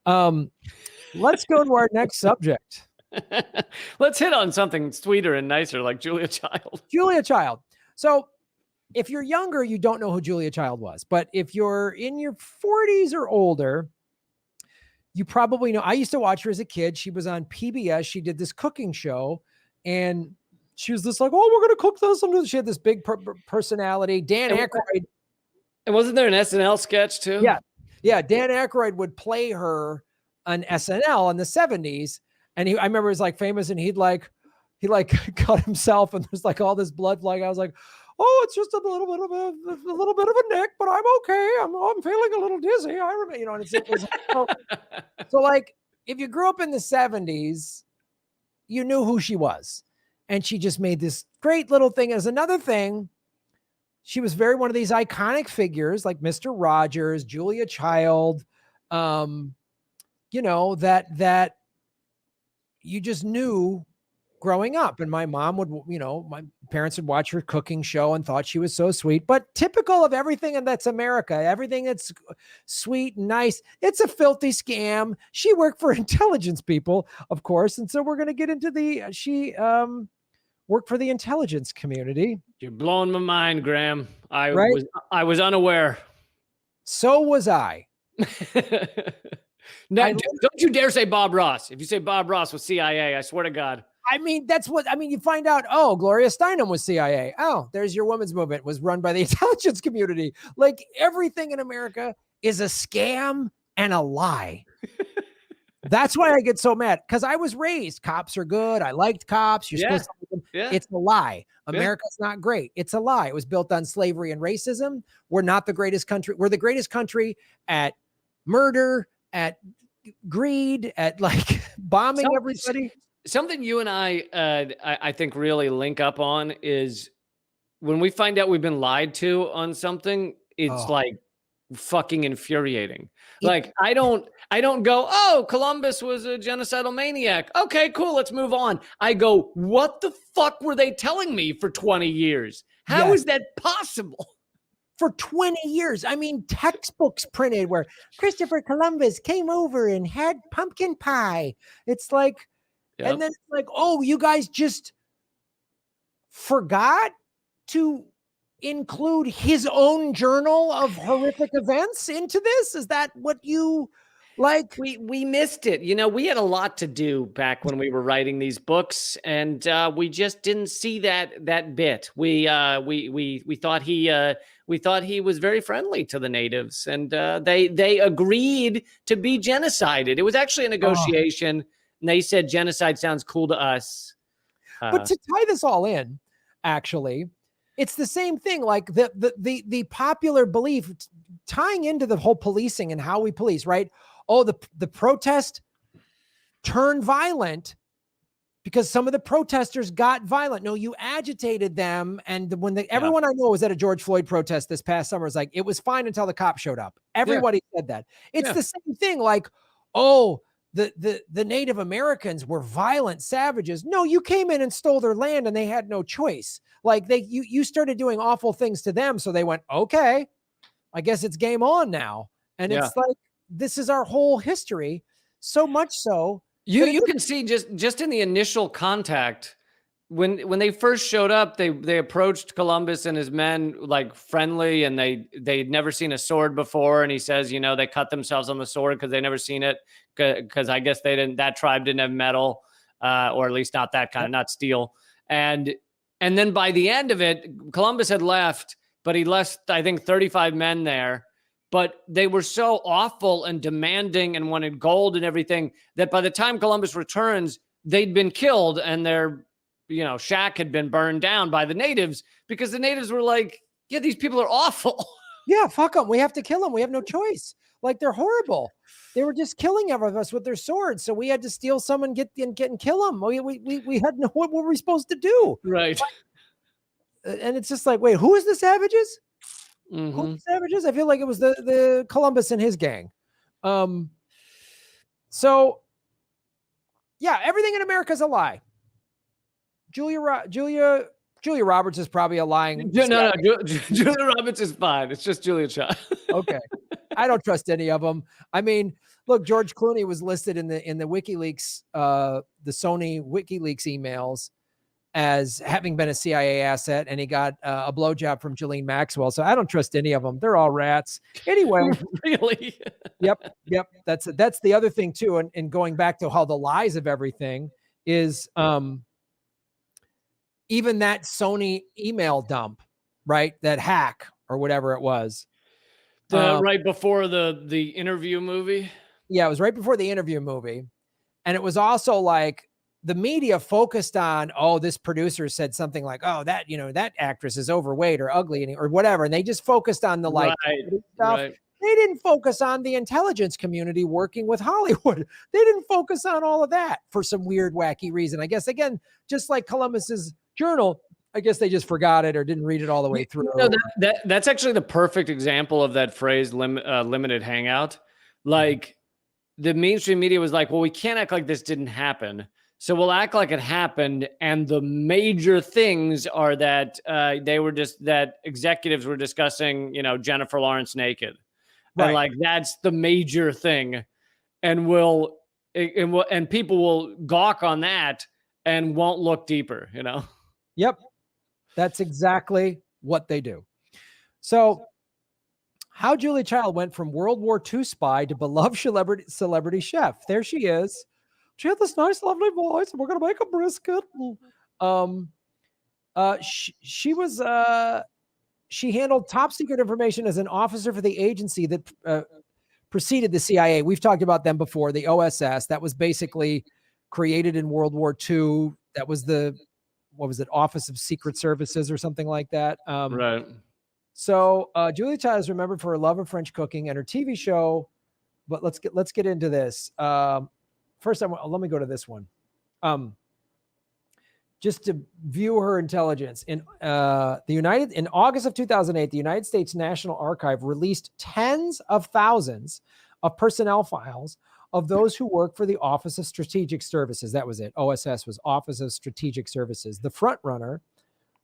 let's go to our next subject. Let's hit on something sweeter and nicer like Julia Child. Julia Child. So if you're younger, you don't know who Julia Child was. But if you're in your 40s or older, you probably know. I used to watch her as a kid. She was on PBS. She did this cooking show. And she was just like, oh, we're going to cook this. She had this big personality. Dan Aykroyd. And wasn't there an SNL sketch too? Yeah. Yeah. Dan Aykroyd would play her on SNL in the 70s. And I remember he was like famous, and he'd like, he like cut himself, and there's like all this blood flying. I was like, oh, it's just a little bit of a nick, but I'm okay. I'm feeling a little dizzy. I remember, you know, and it was so like if you grew up in the 70s, you knew who she was, and she just made this great little thing. As another thing, she was very one of these iconic figures like Mr. Rogers, Julia Child, you know, that you just knew growing up. And my mom would, you know, my parents would watch her cooking show and thought she was so sweet, but typical of everything. And that's America, everything that's sweet and nice. It's a filthy scam. She worked for intelligence people, of course. And so we're going to get into she worked for the intelligence community. You're blowing my mind, Graham. Right? I was unaware. So was I. No, don't you dare say Bob Ross. If you say Bob Ross was CIA, I swear to God. I mean, you find out, oh, Gloria Steinem was CIA. Oh, there's your women's movement was run by the intelligence community. Like everything in America is a scam and a lie. That's why I get so mad, because I was raised, cops are good. I liked cops. You're supposed to like them. Yeah. It's a lie. America's not great. It's a lie. It was built on slavery and racism. We're not the greatest country. We're the greatest country at murder, at greed, at like bombing everybody. Something you and I think really link up on is when we find out we've been lied to on something, it's like fucking infuriating. Like I don't go, oh, Columbus was a genocidal maniac. Okay, cool, let's move on. I go, what the fuck were they telling me for 20 years? How is that possible? For 20 years. I mean, textbooks printed where Christopher Columbus came over and had pumpkin pie. It's like, and then it's like, oh, you guys just forgot to include his own journal of horrific events into this? Is that what you like? We missed it. You know, we had a lot to do back when we were writing these books, and we just didn't see that bit. We thought he was very friendly to the natives, and they agreed to be genocided. It was actually a negotiation, and they said genocide sounds cool to us. But to tie this all in, actually, it's the same thing. Like the popular belief tying into the whole policing and how we police, right? Oh, the protest turned violent because some of the protesters got violent. No, you agitated them. And when everyone I know was at a George Floyd protest this past summer, is like, it was fine until the cops showed up. Everybody said that. It's the same thing. Like, oh, the Native Americans were violent savages. No, you came in and stole their land and they had no choice. Like you started doing awful things to them. So they went, okay, I guess it's game on now. And it's like, this is our whole history. So much so. You can see just in the initial contact, when they first showed up, they approached Columbus and his men like friendly, and they'd never seen a sword before. And he says, you know, they cut themselves on the sword because they never seen it, because I guess that tribe didn't have metal, or at least not that kind of, not steel. And then by the end of it, Columbus had left, but he left, I think, 35 men there. But they were so awful and demanding and wanted gold and everything that by the time Columbus returns, they'd been killed and their, you know, shack had been burned down by the natives, because the natives were like, yeah, these people are awful. Yeah, fuck them. We have to kill them. We have no choice. Like, they're horrible. They were just killing every of us with their swords. So we had to steal some and get and kill them. We had no, what were we supposed to do? Right. And it's just like, wait, who is the savages? Mm-hmm. Who are the savages? I feel like it was the Columbus and his gang. So yeah, everything in America is a lie. Julia Roberts is probably a lying. No, Julia Roberts is fine. It's just Julia Child. Okay. I don't trust any of them. I mean, look, George Clooney was listed in the WikiLeaks, the Sony WikiLeaks emails as having been a CIA asset, and he got a blowjob from Ghislaine Maxwell. So I don't trust any of them. They're all rats. Anyway. Really? Yep. That's the other thing too. And going back to how the lies of everything is, even that Sony email dump, right? That hack or whatever it was. Right before the interview movie. Yeah, it was right before the interview movie. And it was also like, the media focused on, oh, this producer said something like, oh, that, that actress is overweight or ugly or whatever. And they just focused on the Right. stuff. Right. They didn't focus on the intelligence community working with Hollywood. They didn't focus on all of that for some weird, wacky reason. I guess, again, just like Columbus's journal, I guess they just forgot it or didn't read it all the way through. That's actually the perfect example of that phrase, limited hangout. Like, the mainstream media was like, well, we can't act like this didn't happen. So we'll act like it happened. And the major things are that that executives were discussing, Jennifer Lawrence naked. Right. And like, that's the major thing. And people will gawk on that and won't look deeper, Yep. That's exactly what they do. So how Julia Child went from World War II spy to beloved celebrity chef. There she is. She had this nice, lovely voice, and we're going to make a brisket. She handled top secret information as an officer for the agency that preceded the CIA. We've talked about them before, the OSS. That was basically created in World War II. That was Office of Secret Services or something like that. Right. So Julia Child is remembered for her love of French cooking and her TV show. But let's get into this. First, let me go to this one. Just to view her intelligence. In August of 2008, the United States National Archive released tens of thousands of personnel files of those who work for the Office of Strategic Services. That was it. OSS was Office of Strategic Services, the forerunner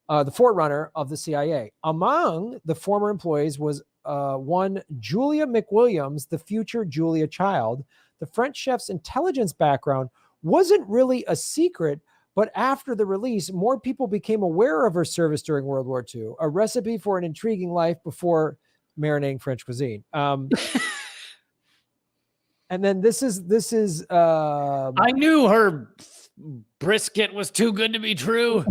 of the CIA. Among the former employees was one Julia McWilliams, the future Julia Child. The French chef's intelligence background wasn't really a secret, but after the release, more people became aware of her service during World War II, a recipe for an intriguing life before marinating French cuisine. And then this is I knew her brisket was too good to be true.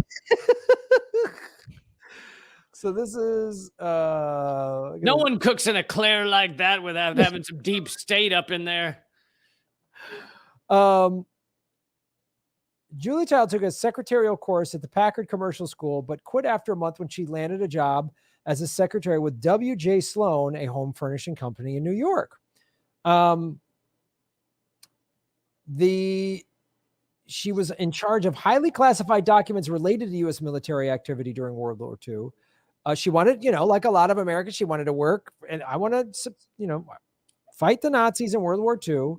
So this is no one cooks an eclair like that without having some deep state up in there. Julia Child took a secretarial course at the Packard Commercial School, but quit after a month when she landed a job as a secretary with W.J. Sloan, a home furnishing company in New York. She was in charge of highly classified documents related to U.S. military activity during World War II. She wanted, like a lot of Americans, she wanted to work, and I want to, fight the Nazis in World War II.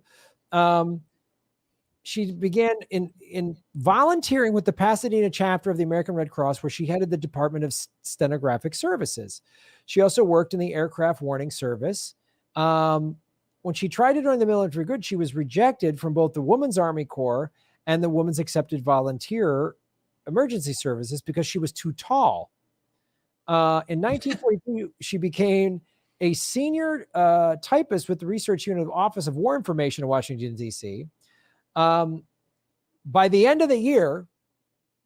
She began in volunteering with the Pasadena chapter of the American Red Cross, where she headed the Department of Stenographic Services. She also worked in the Aircraft Warning Service. When she tried to join the military good, she was rejected from both the Women's Army Corps and the Women's Accepted Volunteer Emergency Services because she was too tall. In 1942, she became a senior typist with the research unit of the Office of War Information in Washington, D.C. By the end of the year,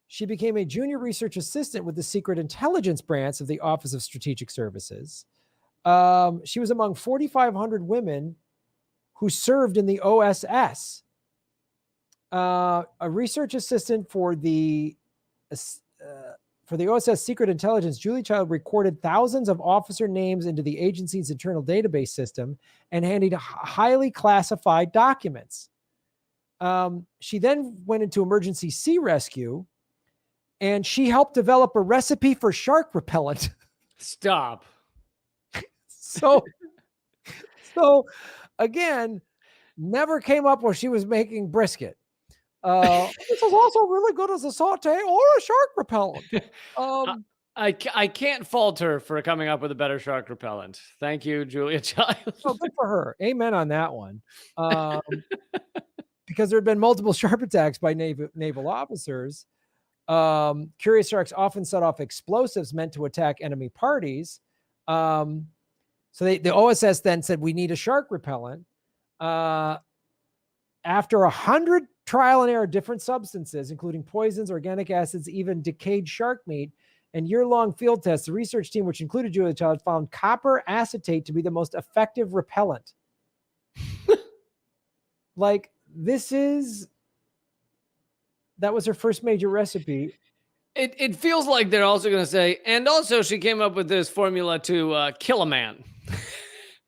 she became a junior research assistant with the Secret Intelligence Branch of the Office of Strategic Services. She was among 4,500 women who served in the OSS. A research assistant for the OSS Secret Intelligence, Julia Child recorded thousands of officer names into the agency's internal database system and handled highly classified documents. She then went into emergency sea rescue, and she helped develop a recipe for shark repellent. Stop. So again, never came up when she was making brisket. This is also really good as a saute or a shark repellent. I can't fault her for coming up with a better shark repellent. Thank you, Julia Child. Oh, good for her. Amen on that one. Because there had been multiple shark attacks by naval officers. Curious sharks often set off explosives meant to attack enemy parties. So the OSS then said, we need a shark repellent. After 100 trial and error different substances, including poisons, organic acids, even decayed shark meat, and year-long field tests, the research team, which included Julia Child, found copper acetate to be the most effective repellent. Like, this is That was her first major recipe. It feels like they're also going to say, and also she came up with this formula to kill a man.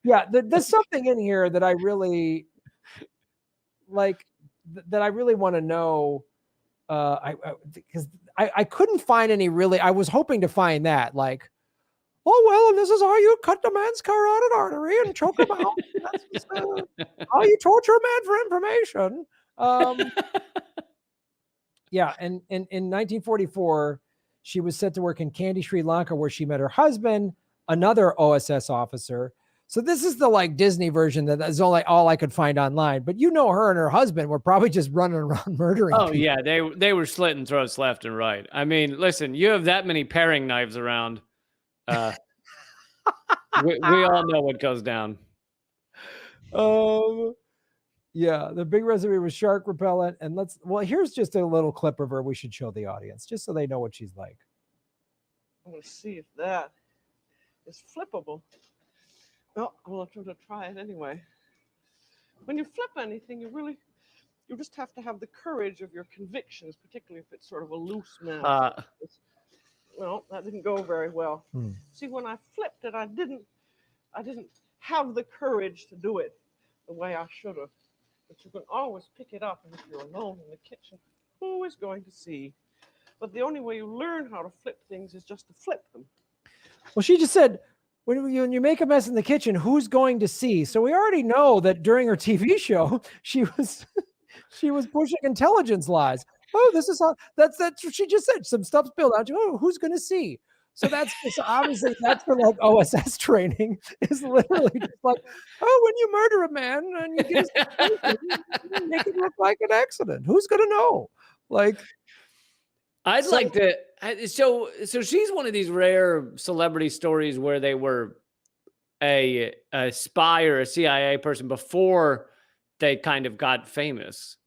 Yeah, there's something in here that I really like, that I really want to know. Because I couldn't find any really. I was hoping to find that, like, oh well, and this is how you cut the man's carotid artery and choke him out. That's just, how you torture a man for information. Yeah, and in 1944, she was sent to work in Kandy, Sri Lanka, where she met her husband, another OSS officer. So this is the like Disney version that is only all I could find online. But her and her husband were probably just running around murdering Oh people. yeah, they were slitting throats left and right. I mean, listen, you have that many paring knives around. We all know what goes down. Yeah, the big recipe was shark repellent. And here's just a little clip of her we should show the audience, just so they know what she's like. I'm going to see if that is flippable. Well, I'm going to try it anyway. When you flip anything, you just have to have the courage of your convictions, particularly if it's sort of a loose mass. Well, that didn't go very well. See, when I flipped it, I didn't have the courage to do it the way I should have. But you can always pick it up, and if you're alone in the kitchen, who is going to see? But the only way you learn how to flip things is just to flip them. Well, she just said, when you make a mess in the kitchen, who's going to see? So we already know that during her TV show, she was pushing intelligence lies. Oh, this is how that's what she just said. Some stuff spilled out. Oh, who's going to see? So that's just, obviously that's for like OSS training, is literally just like, oh, when you murder a man and you get his make it look like an accident. Who's going to know? Like, I'd like to. So she's one of these rare celebrity stories where they were a spy or a CIA person before they kind of got famous.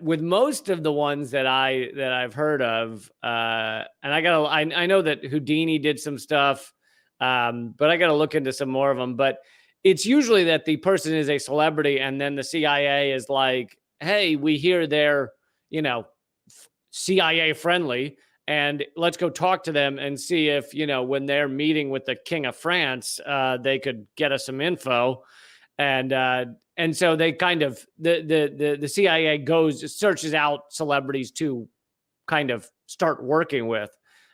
With most of the ones that I've heard of, and I know that Houdini did some stuff, but I got to look into some more of them. But it's usually that the person is a celebrity, and then the CIA is like, "Hey, we hear they're, CIA friendly, and let's go talk to them and see if, when they're meeting with the King of France, they could get us some info." And so they kind of the CIA searches out celebrities to kind of start working with.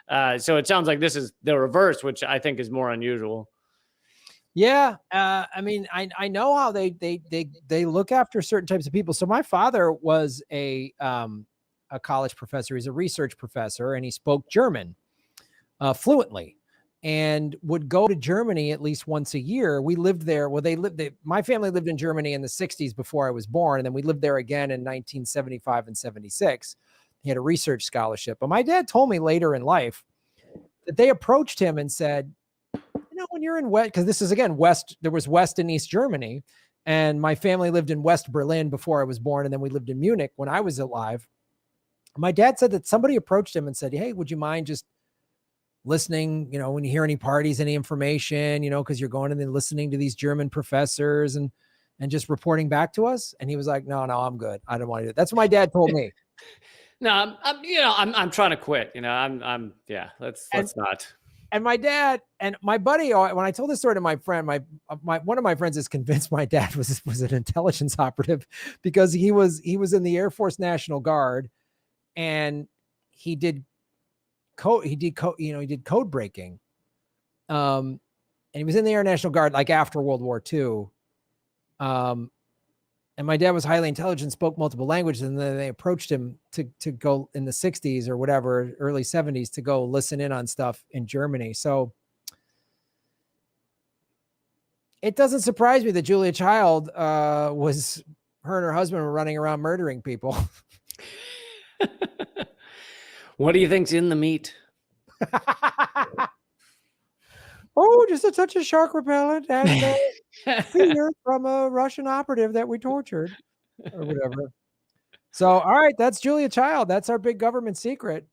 So it sounds like this is the reverse, which I think is more unusual. Yeah, I mean, I know how they look after certain types of people. So my father was a college professor. He's a research professor, and he spoke German fluently, and would go to Germany at least once a year. We lived there. Well, my family lived in Germany in the 60s before I was born. And then we lived there again in 1975 and 76. He had a research scholarship. But my dad told me later in life that they approached him and said, when you're in West, because this is again, West, there was West and East Germany. And my family lived in West Berlin before I was born. And then we lived in Munich when I was alive. My dad said that somebody approached him and said, hey, would you mind just listening, when you hear any parties, any information, because you're going and then listening to these German professors and just reporting back to us. And he was like, no, I'm good. I don't want to do it. That's what my dad told me. No, I'm trying to quit. Let's not. And my dad and my buddy, when I told this story to my friend, one of my friends is convinced my dad was an intelligence operative, because he was in the Air Force National Guard, and he did code breaking. And he was in the Air National Guard like after World War II. And my dad was highly intelligent, spoke multiple languages, and then they approached him to go in the 60s or whatever, early 70s, to go listen in on stuff in Germany. So it doesn't surprise me that Julia Child her and her husband were running around murdering people. What do you think's in the meat? Oh, just a touch of shark repellent and fear from a Russian operative that we tortured or whatever. So, all right, that's Julia Child. That's our big government secret.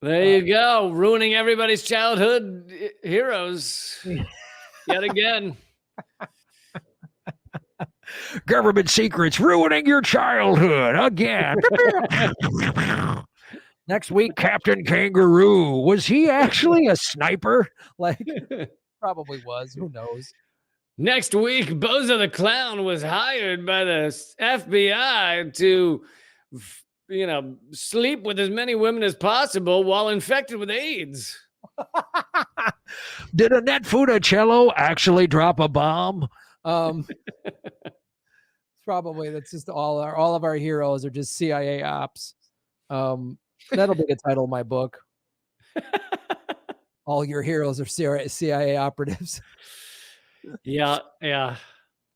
There you go. Ruining everybody's childhood heroes yet again. Government secrets ruining your childhood again. Next week, Captain Kangaroo. Was he actually a sniper? Like, probably was. Who knows? Next week, Bozo the Clown was hired by the FBI to, sleep with as many women as possible while infected with AIDS. Did Annette Funicello actually drop a bomb? Probably that's just all of our heroes are just CIA ops. That'll be the title of my book. All your heroes are CIA operatives. Yeah, yeah.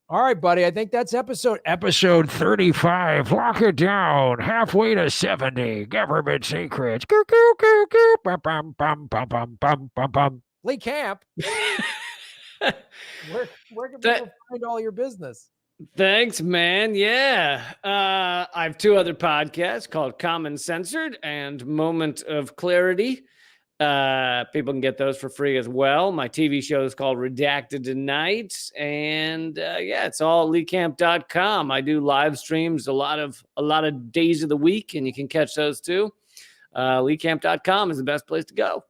All right, buddy. I think that's episode 35. Lock it down. Halfway to 70. Government secrets. Lee Camp. Where can people find all your business? Thanks, man. Yeah. I have 2 other podcasts called Common Censored and Moment of Clarity. People can get those for free as well. My TV show is called Redacted Tonight. And it's all leecamp.com. I do live streams a lot of days of the week, and you can catch those too. leecamp.com is the best place to go.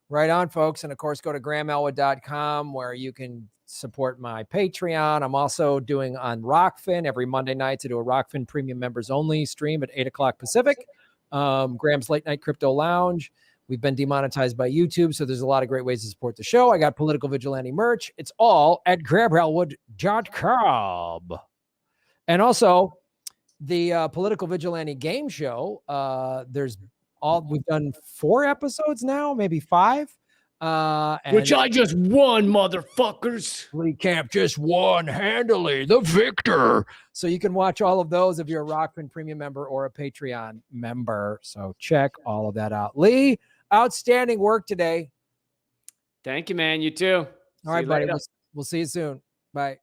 Right on, folks. And of course, go to grahamelwood.com where you can support my Patreon. I'm also doing on Rockfin every Monday night to do a Rockfin premium members only stream at 8:00 Pacific. Graham's Late Night Crypto Lounge. We've been demonetized by YouTube, so there's a lot of great ways to support the show. I got Political Vigilante merch. It's all at grahamelwood.com. And also the Political Vigilante game show. We've done 4 episodes now, maybe 5. Which I just won, motherfuckers. Lee Camp just won handily, the victor. So you can watch all of those if you're a Rockfin premium member or a Patreon member. So check all of that out. Lee, outstanding work today. Thank you, man. You too. All right, buddy. We'll see you soon. Bye.